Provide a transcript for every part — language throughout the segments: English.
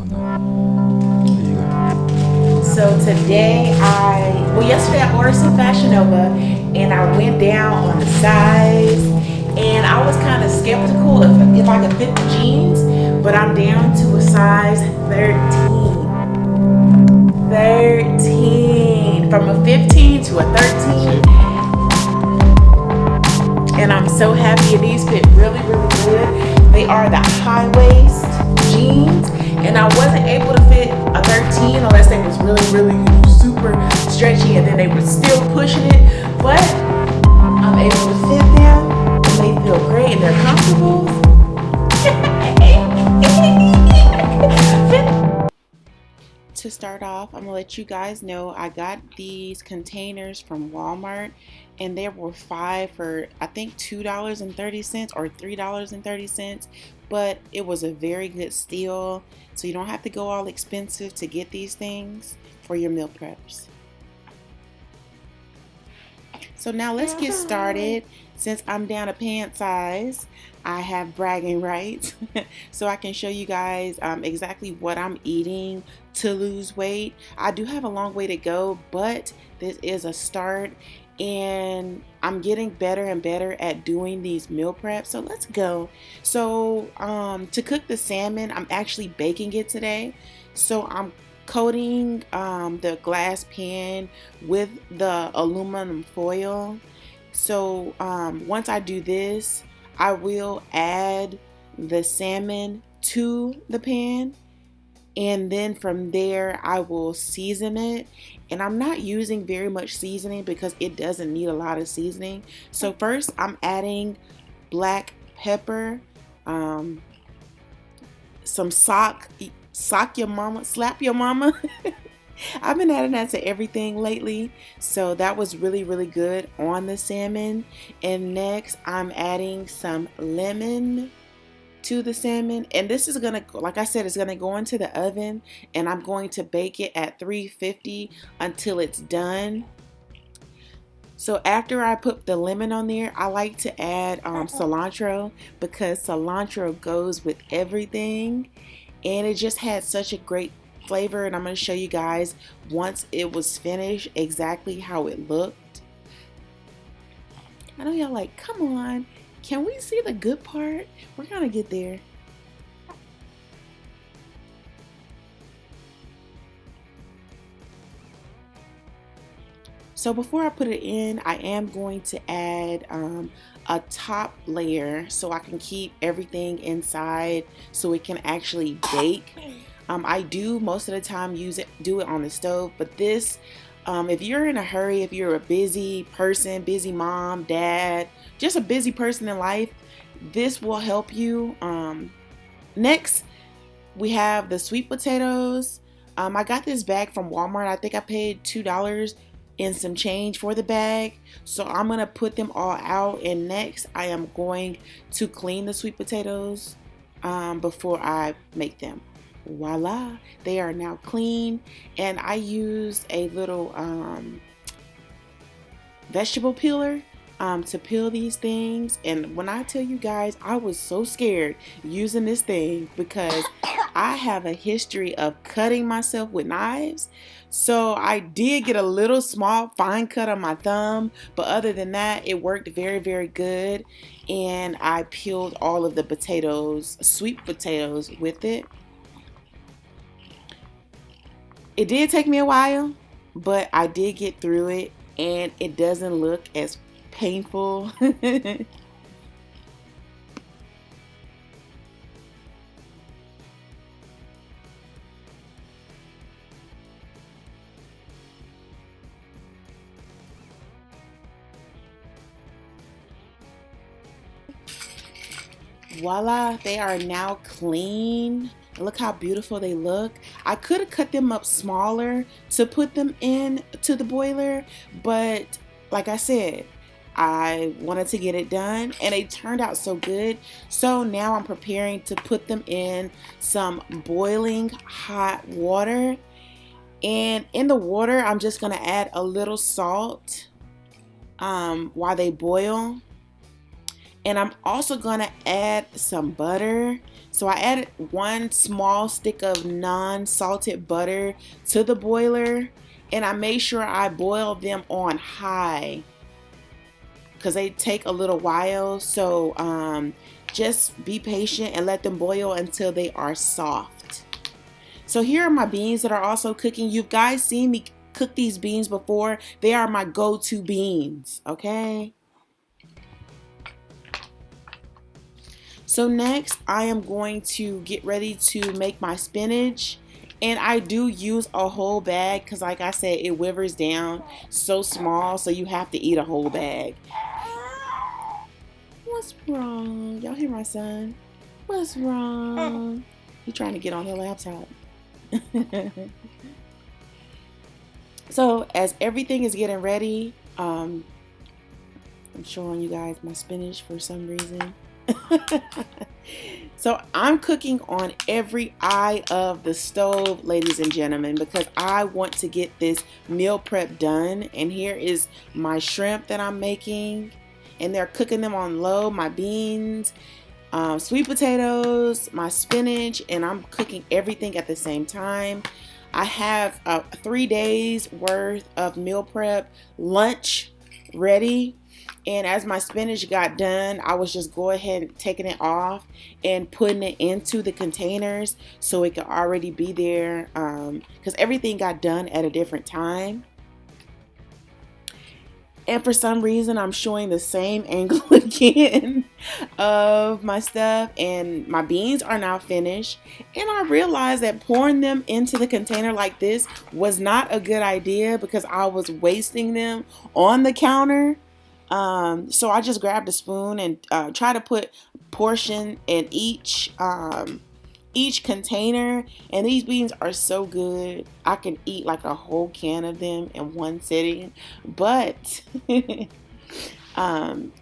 on that. There you go. So today yesterday I ordered some Fashion Nova and I went down on the size and I was kind of skeptical if I could fit the jeans, but I'm down to a size 13. 13. From a 15 to a 13. And I'm so happy, and these fit really, really good. They are the high waist jeans, and I wasn't able to fit a 13 unless they was really, really super stretchy, and then they were still pushing it. But I'm able to fit them, and they feel great, and they're comfortable. To start off, I'm gonna let you guys know I got these containers from Walmart, and there were 5 for I think $2.30 or $3.30, but it was a very good steal. So you don't have to go all expensive to get these things for your meal preps. So now let's get started. Since I'm down a pant size, I have bragging rights. So I can show you guys exactly what I'm eating to lose weight. I do have a long way to go, but this is a start, and I'm getting better and better at doing these meal preps. So let's go. So to cook the salmon, I'm actually baking it today. So I'm coating the glass pan with the aluminum foil. So once I do this, I will add the salmon to the pan, and then from there I will season it. And I'm not using very much seasoning because it doesn't need a lot of seasoning. So first I'm adding black pepper, some sock your mama, slap your mama. I've been adding that to everything lately, so that was really, really good on the salmon. And next I'm adding some lemon to the salmon, and this is gonna, like I said, it's gonna go into the oven, and I'm going to bake it at 350 until it's done. So after I put the lemon on there, I like to add cilantro, because cilantro goes with everything, and it just had such a great flavor. And I'm going to show you guys once it was finished exactly how it looked. I know y'all like, come on, can we see the good part? We're gonna get there. So before I put it in, I am going to add a top layer so I can keep everything inside so it can actually bake. I do most of the time do it on the stove, but this, if you're in a hurry, if you're a busy person, busy mom, dad, just a busy person in life, this will help you. Next, we have the sweet potatoes. I got this bag from Walmart. I think I paid $2 and some change for the bag. So I'm gonna put them all out, and next I am going to clean the sweet potatoes before I make them. Voila, they are now clean, and I used a little vegetable peeler to peel these things. And when I tell you guys, I was so scared using this thing because I have a history of cutting myself with knives. So I did get a little small fine cut on my thumb, but other than that, it worked very, very good. And I peeled all of the potatoes, sweet potatoes, with it. It did take me a while, but I did get through it, and it doesn't look as painful. Voila, they are now clean. Look how beautiful they look. I could have cut them up smaller to put them in to the boiler, but like I said, I wanted to get it done, and they turned out so good. So now I'm preparing to put them in some boiling hot water. And in the water, I'm just gonna add a little salt while they boil. And I'm also gonna add some butter. So I added 1 small stick of non-salted butter to the boiler, and I made sure I boiled them on high because they take a little while. So just be patient and let them boil until they are soft. So here are my beans that are also cooking. You guys seen me cook these beans before. They are my go-to beans, okay? So next, I am going to get ready to make my spinach. And I do use a whole bag because, like I said, it withers down so small, so you have to eat a whole bag. What's wrong? Y'all hear my son? What's wrong? He's trying to get on the laptop. So as everything is getting ready, I'm showing you guys my spinach for some reason. So I'm cooking on every eye of the stove, ladies and gentlemen, because I want to get this meal prep done. And here is my shrimp that I'm making, and they're cooking them on low. My beans, sweet potatoes, my spinach, and I'm cooking everything at the same time. I have 3 days worth of meal prep lunch ready. And as my spinach got done, I was just go ahead and taking it off and putting it into the containers so it could already be there, because everything got done at a different time. And for some reason, I'm showing the same angle again of my stuff. And my beans are now finished. And I realized that pouring them into the container like this was not a good idea because I was wasting them on the counter. So I just grabbed a spoon and try to put portion in each container. And these beans are so good. I can eat like a whole can of them in one sitting. But and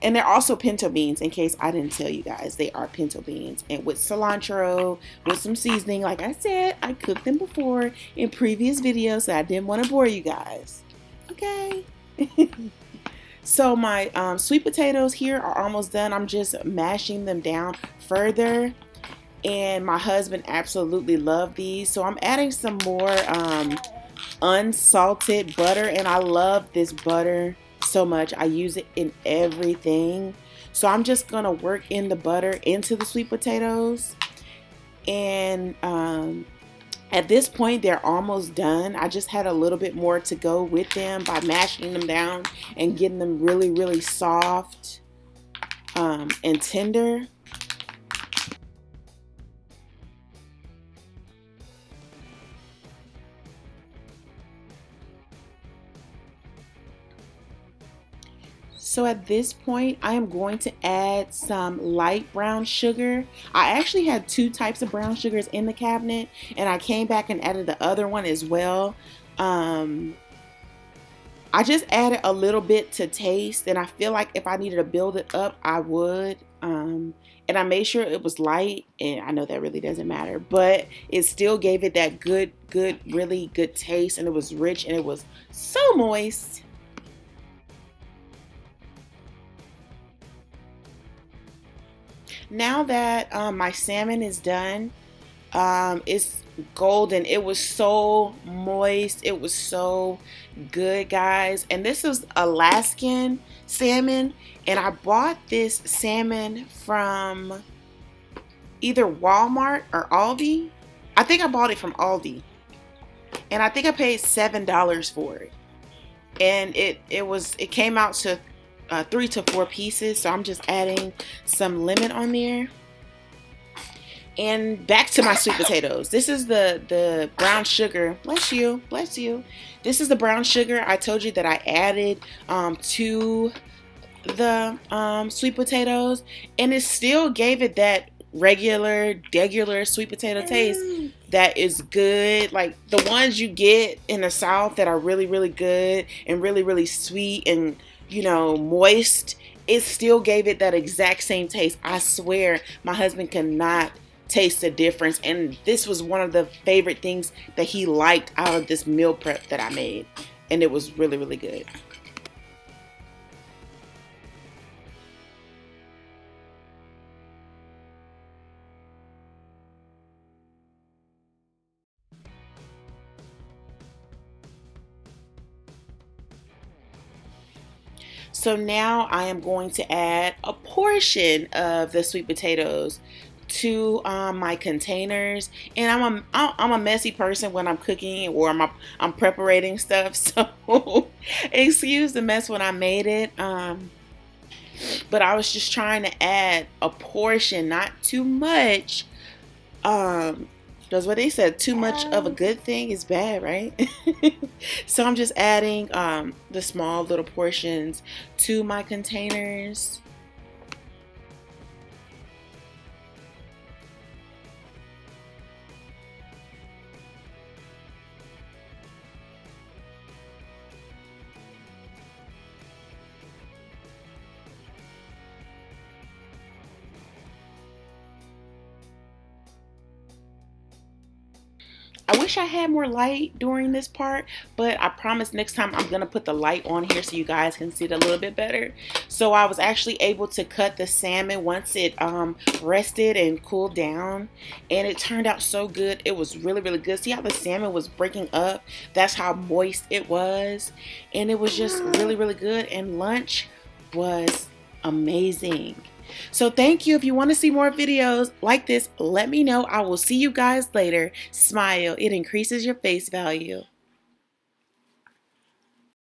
they're also pinto beans, in case I didn't tell you guys. They are pinto beans, and with cilantro, with some seasoning. Like I said, I cooked them before in previous videos, so I didn't want to bore you guys. Okay. So my sweet potatoes here are almost done. I'm just mashing them down further. And my husband absolutely loved these. So I'm adding some more unsalted butter. And I love this butter so much. I use it in everything. So I'm just going to work in the butter into the sweet potatoes. And at this point, they're almost done. I just had a little bit more to go with them by mashing them down and getting them really, really soft and tender. So at this point, I am going to add some light brown sugar. I actually had 2 types of brown sugars in the cabinet, and I came back and added the other one as well. I just added a little bit to taste, and I feel like if I needed to build it up, I would. And I made sure it was light, and I know that really doesn't matter, but it still gave it that good, really good taste, and it was rich, and it was so moist. Now that my salmon is done, it's golden. It was so moist. It was so good, guys. And this is Alaskan salmon. And I bought this salmon from either Walmart or Aldi. I think I bought it from Aldi. And I think I paid $7 for it. And it came out to 3 to 4 pieces. So I'm just adding some lemon on there. And back to my sweet potatoes. This is the brown sugar. Bless you, bless you. This is the brown sugar I told you that I added to the sweet potatoes, and it still gave it that regular sweet potato taste that is good. Like the ones you get in the South that are really, really good and really, really sweet and, you know, moist. It still gave it that exact same taste. I swear my husband cannot taste the difference, and this was one of the favorite things that he liked out of this meal prep that I made, and it was really, really good. So now I am going to add a portion of the sweet potatoes to my containers. And I'm a messy person when I'm cooking or I'm preparing stuff, so excuse the mess when I made it. But I was just trying to add a portion, not too much. Because what they said, too much of a good thing is bad, right? So I'm just adding the small little portions to my containers. I wish I had more light during this part, but I promise next time I'm gonna put the light on here so you guys can see it a little bit better. So I was actually able to cut the salmon once it rested and cooled down, and it turned out so good. It was really, really good. See how the salmon was breaking up? That's how moist it was, and it was just really, really good. And lunch was amazing. So thank you. If you want to see more videos like this, let me know. I will see you guys later. Smile. It increases your face value.